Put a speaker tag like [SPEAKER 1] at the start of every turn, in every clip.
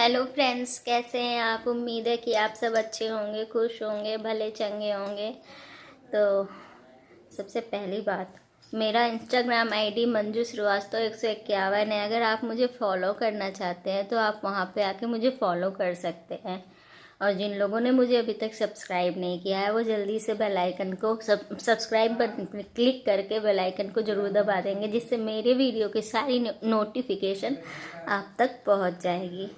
[SPEAKER 1] Hello friends, कैसे हैं आप। उम्मीद है कि आप सब अच्छे होंगे, खुश होंगे, भले चंगे होंगे। तो सबसे पहली बात, मेरा इंस्टाग्राम आईडी मंजू श्रीवास्तव 151 है। अगर आप मुझे फॉलो करना चाहते हैं तो आप वहां पे आके मुझे फॉलो कर सकते हैं। और जिन लोगों ने मुझे अभी तक सब्सक्राइब नहीं किया है वो जल्दी से बेल आइकन को सब्सक्राइब बटन पर क्लिक करके बेल आइकन को ज़रूर दबा देंगे, जिससे मेरे वीडियो की सारी नोटिफिकेशन आप तक पहुंच जाएगी।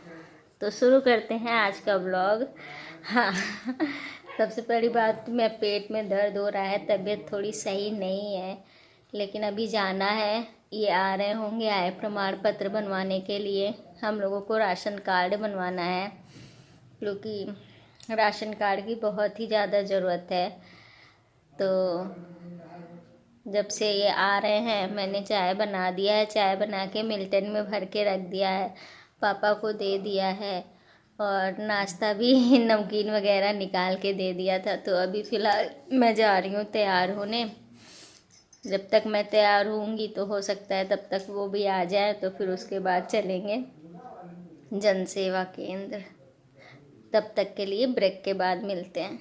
[SPEAKER 1] तो शुरू करते हैं आज का व्लॉग। हाँ, सबसे पहली बात, मैं पेट में दर्द हो रहा है, तबीयत थोड़ी सही नहीं है, लेकिन अभी जाना है। ये आ रहे होंगे आय प्रमाण पत्र बनवाने के लिए। हम लोगों को राशन कार्ड बनवाना है क्योंकि राशन कार्ड की बहुत ही ज़्यादा ज़रूरत है। तो जब से ये आ रहे हैं मैंने चाय बना दिया है, चाय बना के मिल्टन में भर के रख दिया है, पापा को दे दिया है। और नाश्ता भी नमकीन वगैरह निकाल के दे दिया था। तो अभी फ़िलहाल मैं जा रही हूँ तैयार होने। जब तक मैं तैयार होंगी तो हो सकता है तब तक वो भी आ जाए, तो फिर उसके बाद चलेंगे जन सेवा केंद्र। तब तक के लिए ब्रेक के बाद मिलते हैं।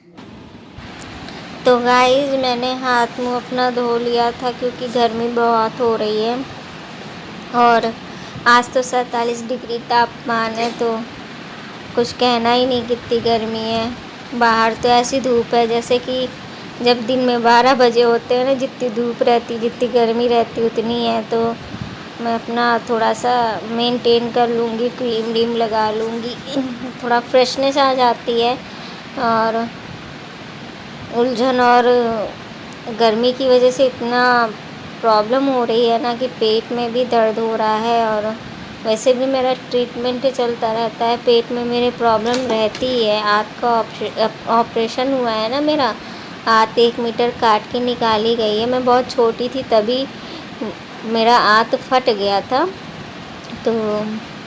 [SPEAKER 1] तो गाइस, मैंने हाथ मुंह अपना धो लिया था क्योंकि गर्मी बहुत हो रही है और आज तो 47 डिग्री तापमान है, तो कुछ कहना ही नहीं कितनी गर्मी है। बाहर तो ऐसी धूप है जैसे कि जब दिन में 12 बजे होते हैं ना, जितनी धूप रहती, जितनी गर्मी रहती उतनी है। तो मैं अपना थोड़ा सा मेंटेन कर लूँगी, क्रीम व्रीम लगा लूँगी, थोड़ा फ्रेशनेस आ जाती है। और उलझन और गर्मी की वजह से इतना प्रॉब्लम हो रही है ना कि पेट में भी दर्द हो रहा है। और वैसे भी मेरा ट्रीटमेंट चलता रहता है, पेट में मेरे प्रॉब्लम रहती ही है। आँत का ऑपरेशन हुआ है ना मेरा, आँत 1 मीटर काट के निकाली गई है। मैं बहुत छोटी थी तभी मेरा आँत फट गया था। तो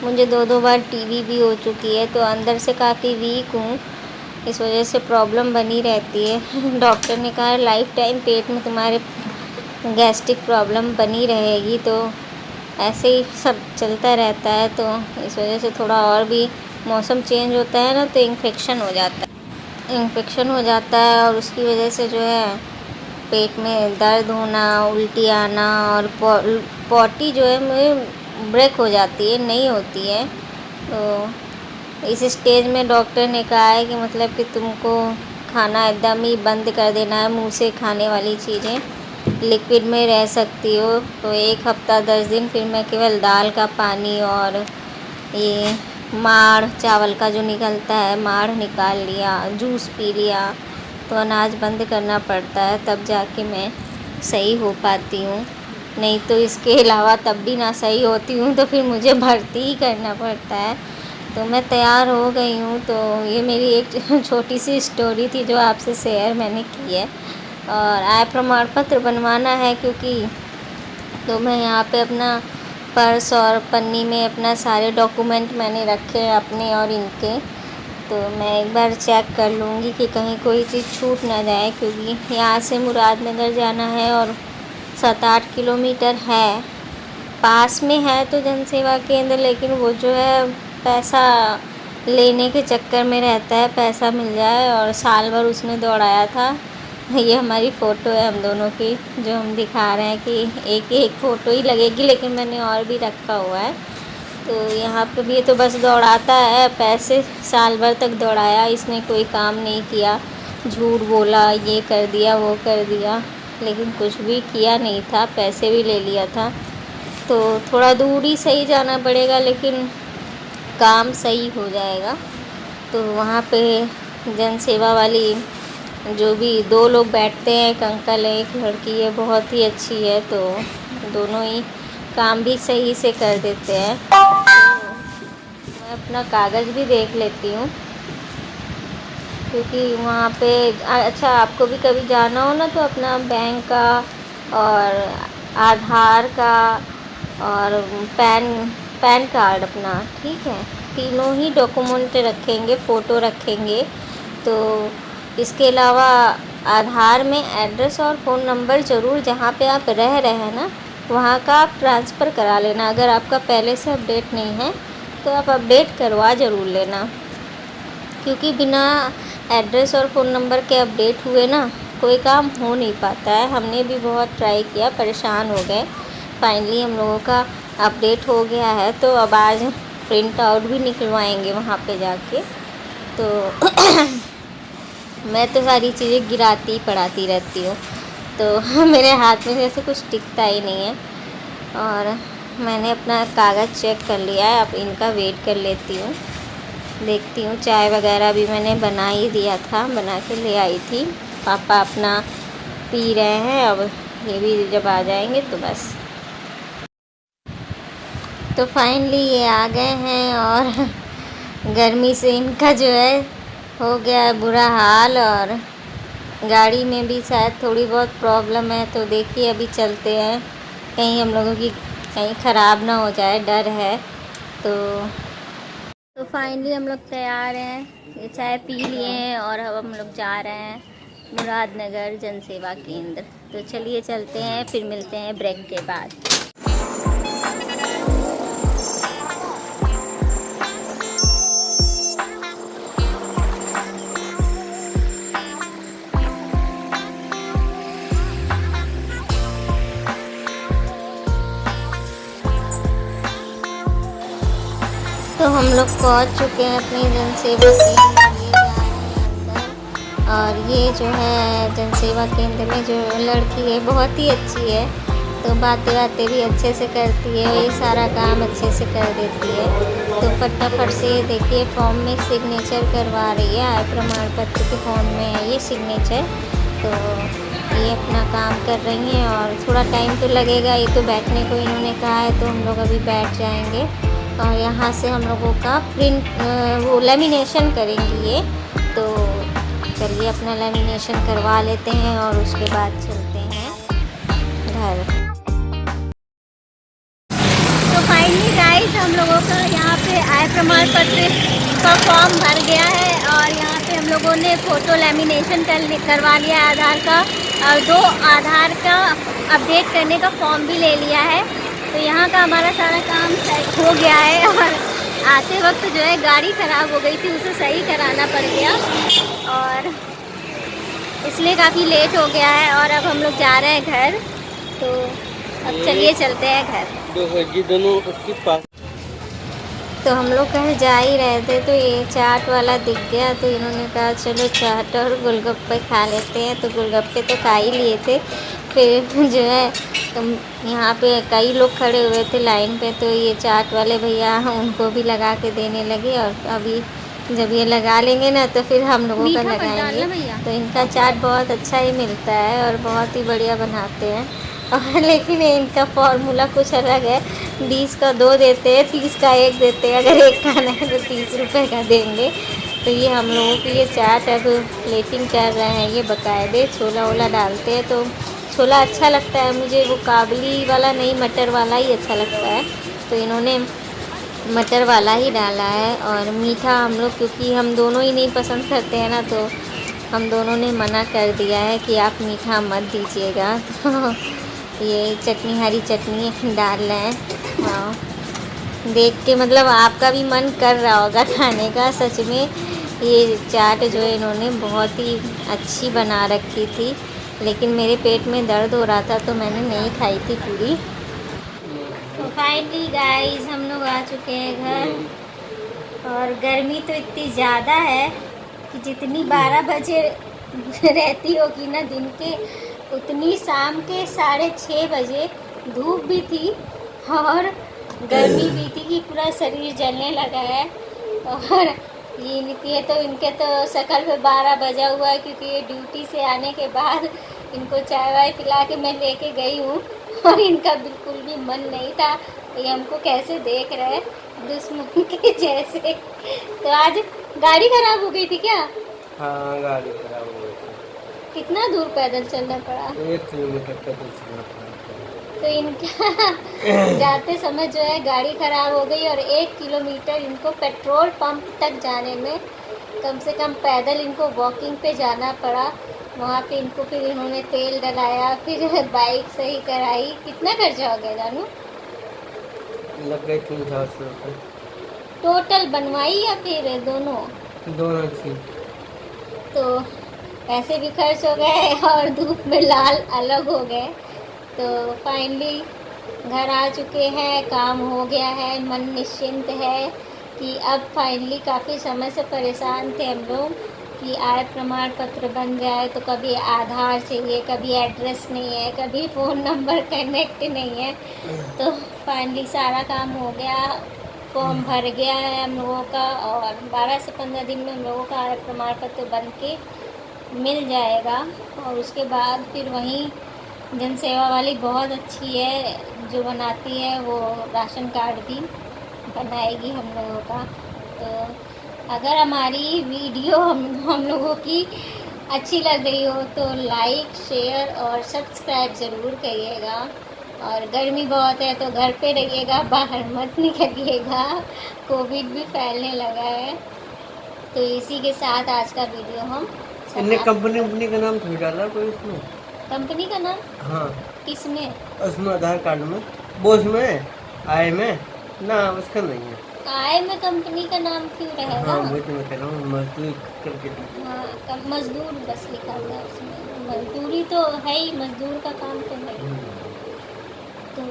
[SPEAKER 1] मुझे 2 बार टीबी भी हो चुकी है, तो अंदर से काफ़ी वीक हूँ, इस वजह से प्रॉब्लम बनी रहती है। डॉक्टर ने कहा लाइफ टाइम पेट में तुम्हारे गैस्ट्रिक प्रॉब्लम बनी रहेगी। तो ऐसे ही सब चलता रहता है, तो इस वजह से थोड़ा और भी मौसम चेंज होता है ना, तो इन्फेक्शन हो जाता है और उसकी वजह से जो है पेट में दर्द होना, उल्टी आना और पॉटी जो है मुझे ब्रेक हो जाती है, नहीं होती है। तो इस स्टेज में डॉक्टर ने कहा है कि मतलब कि तुमको खाना एकदम ही बंद कर देना है, मुंह से खाने वाली चीज़ें, लिक्विड में रह सकती हो। तो 1 हफ्ता 10 दिन फिर मैं केवल दाल का पानी और ये माड़ चावल का जो निकलता है, माड़ निकाल लिया, जूस पी लिया। तो अनाज बंद करना पड़ता है, तब जाके मैं सही हो पाती हूँ। नहीं तो इसके अलावा तब भी ना सही होती हूँ तो फिर मुझे भर्ती ही करना पड़ता है। तो मैं तैयार हो गई हूँ। तो ये मेरी एक छोटी सी स्टोरी थी जो आपसे शेयर मैंने की है। और आय प्रमाण पत्र बनवाना है क्योंकि तो मैं यहाँ पे अपना पर्स और पन्नी में अपना सारे डॉक्यूमेंट मैंने रखे हैं अपने और इनके। तो मैं एक बार चेक कर लूँगी कि कहीं कोई चीज़ छूट ना जाए, क्योंकि यहाँ से मुरादनगर जाना है और 7-8 किलोमीटर है। पास में है तो जन सेवा केंद्र, लेकिन वो जो है पैसा लेने के चक्कर में रहता है, पैसा मिल जाए। और साल भर उसने दौड़ाया था। ये हमारी फ़ोटो है हम दोनों की, जो हम दिखा रहे हैं कि एक फ़ोटो ही लगेगी, लेकिन मैंने और भी रखा हुआ है। तो यहाँ पे भी ये तो बस दौड़ाता है, पैसे साल भर तक दौड़ाया, इसने कोई काम नहीं किया, झूठ बोला, ये कर दिया वो कर दिया, लेकिन कुछ भी किया नहीं था, पैसे भी ले लिया था। तो थोड़ा दूर ही सही जाना पड़ेगा, लेकिन काम सही हो जाएगा। तो वहाँ पे जन सेवा वाली जो भी 2 लोग बैठते हैं, एक अंकल है एक लड़की है, बहुत ही अच्छी है। तो दोनों ही काम भी सही से कर देते हैं। तो मैं अपना कागज़ भी देख लेती हूँ क्योंकि वहाँ पे अच्छा, आपको भी कभी जाना हो ना तो अपना बैंक का और आधार का और पैन कार्ड अपना, ठीक है, तीनों ही डॉक्यूमेंट रखेंगे, फ़ोटो रखेंगे। तो इसके अलावा आधार में एड्रेस और फ़ोन नंबर ज़रूर, जहाँ पे आप रह रहे हैं ना वहाँ का आप ट्रांसफ़र करा लेना, अगर आपका पहले से अपडेट नहीं है तो आप अपडेट करवा ज़रूर लेना, क्योंकि बिना एड्रेस और फ़ोन नंबर के अपडेट हुए ना कोई काम हो नहीं पाता है। हमने भी बहुत ट्राई किया, परेशान हो गए। फाइनली हम लोगों का अपडेट हो गया है, तो अब आज प्रिंट आउट भी निकलवाएंगे वहाँ पे जाके। तो मैं तो सारी चीज़ें गिराती पढ़ाती रहती हूँ, तो मेरे हाथ में जैसे कुछ टिकता ही नहीं है। और मैंने अपना कागज़ चेक कर लिया है, अब इनका वेट कर लेती हूँ, देखती हूँ। चाय वगैरह भी मैंने बना ही दिया था, बना के ले आई थी। पापा अपना पी रहे हैं, अब ये भी जब आ जाएंगे तो बस। तो फाइनली ये आ गए हैं और गर्मी से इनका जो है हो गया है बुरा हाल, और गाड़ी में भी शायद थोड़ी बहुत प्रॉब्लम है। तो देखिए अभी चलते हैं, कहीं हम लोगों की कहीं ख़राब ना हो जाए, डर है। तो फाइनली हम लोग तैयार हैं, ये चाय पी लिए हैं और अब हम लोग जा रहे हैं मुरादनगर जन सेवा केंद्र। तो चलिए चलते हैं, फिर मिलते हैं ब्रेक के बाद। तो हम लोग पहुंच चुके हैं अपनी जन सेवा केंद्र, ये जा रहे हैं अंदर। और ये जो है जन सेवा केंद्र में जो लड़की है बहुत ही अच्छी है, तो बातें भी अच्छे से करती है, ये सारा काम अच्छे से कर देती है। तो फटाफट से देखिए फॉर्म में सिग्नेचर करवा रही है, आय प्रमाण पत्र के फॉर्म में है ये सिग्नेचर। तो ये अपना काम कर रही हैं और थोड़ा टाइम तो लगेगा, ये तो बैठने को इन्होंने कहा है, तो हम लोग अभी बैठ जाएंगे। और यहाँ से हम लोगों का प्रिंट वो लेमिनेशन करेंगी ये। तो चलिए अपना लेमिनेशन करवा लेते हैं और उसके बाद चलते हैं घर। तो फाइनली गाइस हम लोगों का यहाँ पे आय प्रमाण पत्र का फॉर्म भर गया है, और यहाँ पे हम लोगों ने फ़ोटो लेमिनेशन करवा लिया है आधार का, और 2 आधार का अपडेट करने का फॉर्म भी ले लिया है। तो यहाँ का हमारा सारा काम हो गया है, और आते वक्त जो है गाड़ी ख़राब हो गई थी, उसे सही कराना पड़ गया, और इसलिए काफ़ी लेट हो गया है। और अब हम लोग जा रहे हैं घर, तो अब चलिए चलते हैं घर।
[SPEAKER 2] दोनों उसके पास।
[SPEAKER 1] तो हम लोग कहीं जा ही रहे थे, तो ये चाट वाला दिख गया, तो इन्होंने कहा चलो चाट और गोलगप्पे खा लेते हैं। तो गोलगप्पे तो खा ही लिए थे, फिर जो है तो यहाँ पे कई लोग खड़े हुए थे लाइन पे, तो ये चाट वाले भैया उनको भी लगा के देने लगे। और अभी जब ये लगा लेंगे ना तो फिर हम लोगों का लगाएंगे। तो इनका चाट बहुत अच्छा ही मिलता है और बहुत ही बढ़िया बनाते हैं। और लेकिन इनका फॉर्मूला कुछ अलग है, 20 का 2 देते हैं, 30 का 1 देते हैं। अगर एक खाना है तो 30 रुपये का देंगे। तो ये हम लोगों की ये चाट अब प्लेटिंग कर रहे हैं, ये बकायदे छोला वोला डालते हैं। तो छोला अच्छा लगता है मुझे, वो काबली वाला नहीं, मटर वाला ही अच्छा लगता है। तो इन्होंने मटर वाला ही डाला है। और मीठा हम लोग क्योंकि हम दोनों ही नहीं पसंद करते हैं ना, तो हम दोनों ने मना कर दिया है कि आप मीठा मत दीजिएगा। तो ये चटनी, हरी चटनी डाल रहे हैं। हाँ, देख के मतलब आपका भी मन कर रहा होगा खाने का। सच में ये चाट जो है इन्होंने बहुत ही अच्छी बना रखी थी, लेकिन मेरे पेट में दर्द हो रहा था तो मैंने नहीं खाई थी पूरी। तो फाइनली गाइस हम लोग आ चुके हैं घर, और गर्मी तो इतनी ज़्यादा है कि जितनी 12 बजे रहती होगी ना दिन के, उतनी शाम के 6:30 बजे धूप भी थी और गर्मी भी थी कि पूरा शरीर जलने लगा है। और ये तो इनके तो शक्ल पे 12 बजा हुआ है, क्योंकि ये ड्यूटी से आने के बाद इनको चाय वाय पिला के मैं लेके गई हूँ, और इनका बिल्कुल भी मन नहीं था। ये हमको कैसे देख रहे हैं, दुश्मन के जैसे। तो आज गाड़ी खराब हो गई थी क्या?
[SPEAKER 2] हाँ, गाड़ी खराब हो गई थी।
[SPEAKER 1] कितना दूर पैदल चलना पड़ा?
[SPEAKER 2] 1 किलोमीटर पैदल चलना पड़ा।
[SPEAKER 1] तो इनका जाते समय जो है गाड़ी खराब हो गई, और 1 किलोमीटर इनको पेट्रोल पंप तक जाने में कम से कम पैदल इनको वॉकिंग पे जाना पड़ा। वहाँ पे इनको फिर इन्होंने तेल डलाया, फिर बाइक सही कराई। कितना खर्चा हो गया जानू?
[SPEAKER 2] लग गए 3,000 रुपये।
[SPEAKER 1] टोटल बनवाई या फिर दोनों?
[SPEAKER 2] दोनों थी।
[SPEAKER 1] तो पैसे भी खर्च हो गए और धूप में लाल अलग हो गए। तो फाइनली घर आ चुके हैं, काम हो गया है, मन निश्चिंत है कि अब फाइनली काफ़ी समय से परेशान थे हम लोग कि आय प्रमाण पत्र बन जाए, तो कभी आधार चाहिए, कभी एड्रेस नहीं है, कभी फ़ोन नंबर कनेक्ट नहीं है। तो फाइनली सारा काम हो गया, फॉर्म भर गया है हम लोगों का और 12 से 15 दिन में हम लोगों का आय प्रमाण पत्र बन के मिल जाएगा। और उसके बाद फिर वहीं जनसेवा वाली बहुत अच्छी है जो बनाती है, वो राशन कार्ड भी बनाएगी हम लोगों का। तो अगर हमारी वीडियो हम लोगों की अच्छी लग रही हो तो लाइक, शेयर और सब्सक्राइब ज़रूर करिएगा। और गर्मी बहुत है तो घर पे रहिएगा, बाहर मत निकलिएगा, कोविड भी फैलने लगा है। तो इसी के साथ आज का वीडियो हम
[SPEAKER 2] इनने कंपनी का नाम थोड़ी डाला कोई इसमें?
[SPEAKER 1] कंपनी का नाम
[SPEAKER 2] हाँ,
[SPEAKER 1] किसमें?
[SPEAKER 2] उसमें आधार कार्ड में, वो उसमें आय में ना, उसका नहीं है।
[SPEAKER 1] आय में कंपनी का नाम क्यों रहेगा?
[SPEAKER 2] हाँ, वही तो मैं कह रहा हूँ, मजदूरी करके।
[SPEAKER 1] हाँ, मजदूर बस लिखा हुआ है उसमें, मजदूरी तो है ही, मजदूर का काम तो है। तो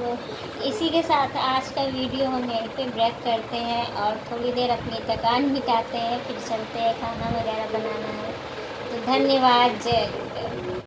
[SPEAKER 1] इसी के साथ आज का वीडियो हम यहीं पे ब्रेक करते हैं और थोड़ी देर अपनी थकान मिटाते हैं, फिर चलते हैं, खाना वगैरह बनाना है। तो धन्यवाद, जय।